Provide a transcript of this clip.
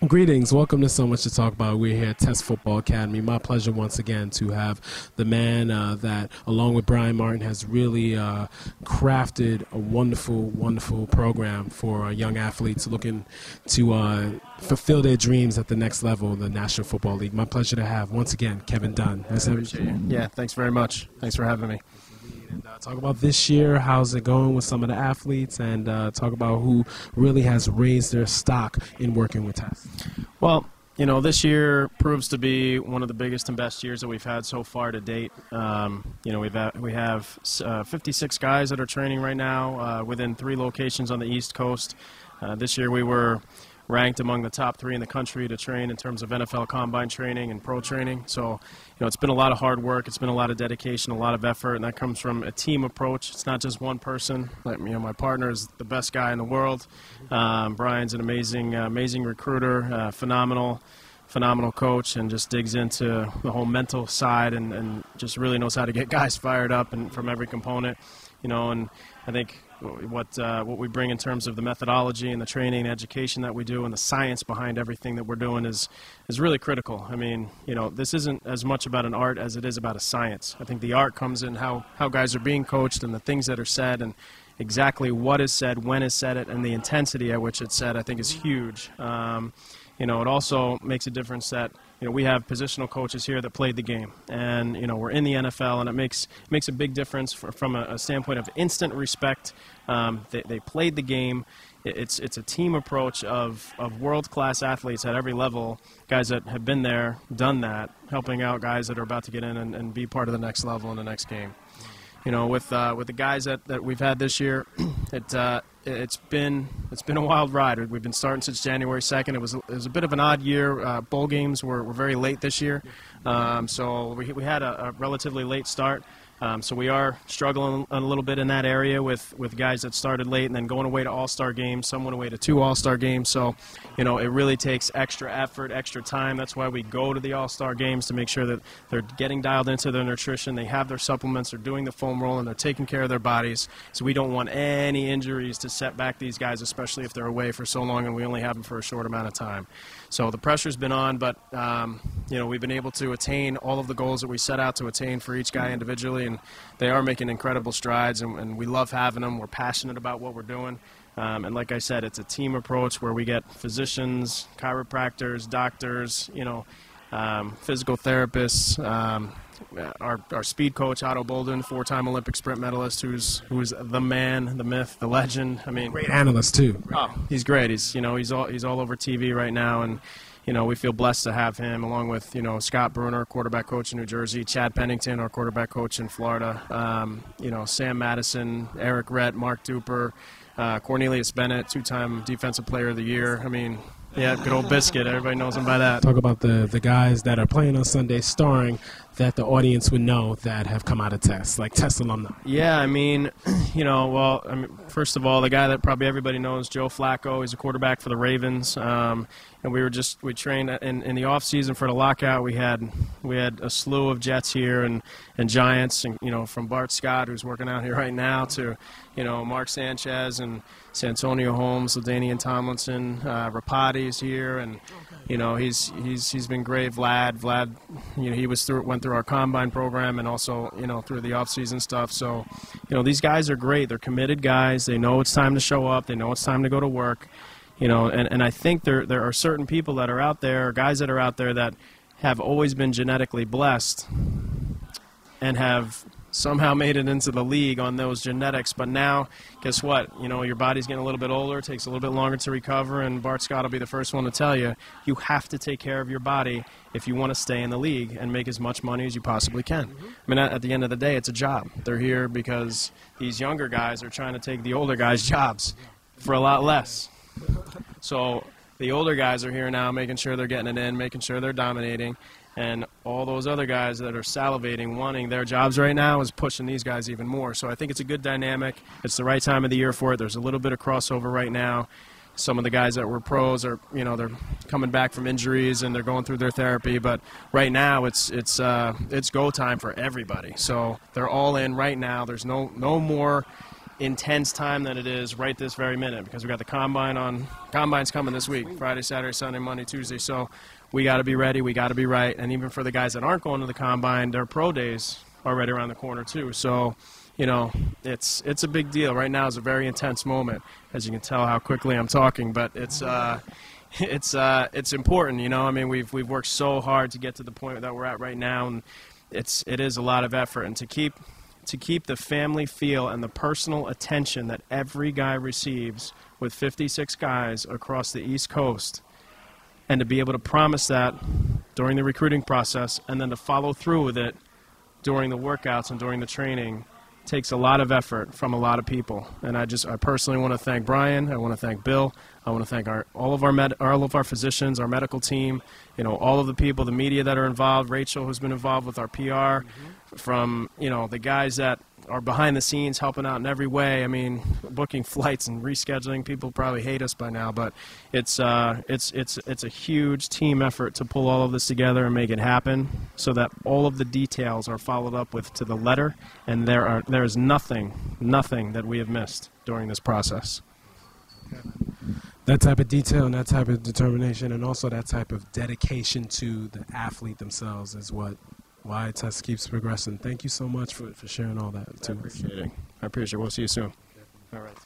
Greetings. Welcome to So Much to Talk About. We're here at Test Football Academy. My pleasure once again to have the man that, along with Brian Martin, has really crafted a wonderful, wonderful program for young athletes looking to fulfill their dreams at the next level, the National Football League. My pleasure to have, once again, Kevin Dunn. Nice to meet you. Yeah, thanks very much. Thanks for having me. And talk about this year, how's it going with some of the athletes, and talk about who really has raised their stock in working with Test. Well, you know, this year proves to be one of the biggest and best years that we've had so far to date. You know, we have 56 guys that are training right now within 3 locations on the East Coast. This year we were ranked among the top 3 in the country to train in terms of NFL combine training and pro training. So, you know, it's been a lot of hard work. It's been a lot of dedication, a lot of effort, and that comes from a team approach. It's not just one person. Like, you know, my partner is the best guy in the world. Brian's an amazing recruiter, phenomenal coach, and just digs into the whole mental side and just really knows how to get guys fired up and from every component. You know, and I think what we bring in terms of the methodology and the training and education that we do and the science behind everything that we're doing is really critical. I mean, you know, this isn't as much about an art as it is about a science. I think the art comes in how guys are being coached and the things that are said and exactly what is said, when is said it, and the intensity at which it's said, I think is huge. You know, it also makes a difference that, you know, we have positional coaches here that played the game, and, you know, we're in the NFL, and it makes a big difference from a standpoint of instant respect. They played the game. It's a team approach of world-class athletes at every level, guys that have been there, done that, helping out guys that are about to get in and be part of the next level in the next game. You know, with the guys that we've had this year, it's been a wild ride. We've been starting since January 2nd. It was a bit of an odd year. Bowl games were very late this year, so we had a relatively late start. So we are struggling a little bit in that area with guys that started late and then going away to all-star games. Some went away to 2 all-star games. So, you know, it really takes extra effort, extra time. That's why we go to the all-star games, to make sure that they're getting dialed into their nutrition, they have their supplements, they're doing the foam roll, and they're taking care of their bodies. So we don't want any injuries to set back these guys, especially if they're away for so long and we only have them for a short amount of time. So the pressure's been on, but, you know, we've been able to attain all of the goals that we set out to attain for each guy individually, and they are making incredible strides, and we love having them. We're passionate about what we're doing. And like I said, it's a team approach where we get physicians, chiropractors, doctors, you know, physical therapists, our speed coach, Otto Bolden, 4-time Olympic sprint medalist, who's the man, the myth, the legend. I mean, Great analyst, too. Oh, he's great. He's all over TV right now, and, you know, we feel blessed to have him, along with, you know, Scott Bruner, quarterback coach in New Jersey, Chad Pennington, our quarterback coach in Florida, you know, Sam Madison, Eric Rett, Mark Duper, Cornelius Bennett, 2-time Defensive Player of the Year. I mean, yeah, good old Biscuit. Everybody knows him by that. Talk about the guys that are playing on Sunday, starring, that the audience would know that have come out of Test, like Test alumni. Yeah, I mean, you know, well, I mean, first of all, the guy that probably everybody knows, Joe Flacco, he's a quarterback for the Ravens. And we trained in the off season for the lockout. We had a slew of Jets here and Giants, and, you know, from Bart Scott, who's working out here right now, to, you know, Mark Sanchez and Santonio Holmes, LaDainian Tomlinson, Rapati's here, and, you know, he's been great. Vlad, you know, he went through our combine program and also, you know, through the off season stuff. So, you know, these guys are great. They're committed guys. They know it's time to show up. They know it's time to go to work. You know, and I think there are certain people that are out there, guys that are out there, that have always been genetically blessed and have somehow made it into the league on those genetics. But now, guess what? You know, your body's getting a little bit older, takes a little bit longer to recover, and Bart Scott will be the first one to tell you, you have to take care of your body if you want to stay in the league and make as much money as you possibly can. I mean, at the end of the day, it's a job. They're here because these younger guys are trying to take the older guys' jobs for a lot less. So the older guys are here now, making sure they're getting it in, making sure they're dominating, and all those other guys that are salivating, wanting their jobs right now, is pushing these guys even more. So I think it's a good dynamic. It's the right time of the year for it. There's a little bit of crossover right now. Some of the guys that were pros are, you know, they're coming back from injuries and they're going through their therapy. But right now, it's go time for everybody. So they're all in right now. There's no more intense time than it is right this very minute, because we got the combine's coming this week, Friday, Saturday, Sunday, Monday, Tuesday. So we got to be ready, we got to be right, and even for the guys that aren't going to the combine, their pro days are right around the corner too. So, you know, it's a big deal. Right now is a very intense moment, as you can tell how quickly I'm talking, but it's important. You know, I mean, we've worked so hard to get to the point that we're at right now, and it is a lot of effort, and to keep the family feel and the personal attention that every guy receives with 56 guys across the East Coast, and to be able to promise that during the recruiting process and then to follow through with it during the workouts and during the training takes a lot of effort from a lot of people. And I personally want to thank Brian. I want to thank Bill. I want to thank all of our physicians, our medical team, you know, all of the people, the media that are involved, Rachel, who's been involved with our PR, from, you know, the guys that are behind the scenes helping out in every way. I mean, booking flights and rescheduling. People probably hate us by now, but it's a huge team effort to pull all of this together and make it happen, so that all of the details are followed up with to the letter, and there is nothing that we have missed during this process. That type of detail and that type of determination, and also that type of dedication to the athlete themselves, is why TEST keeps progressing. Thank you so much for sharing all that too. I appreciate it. We'll see you soon. All right.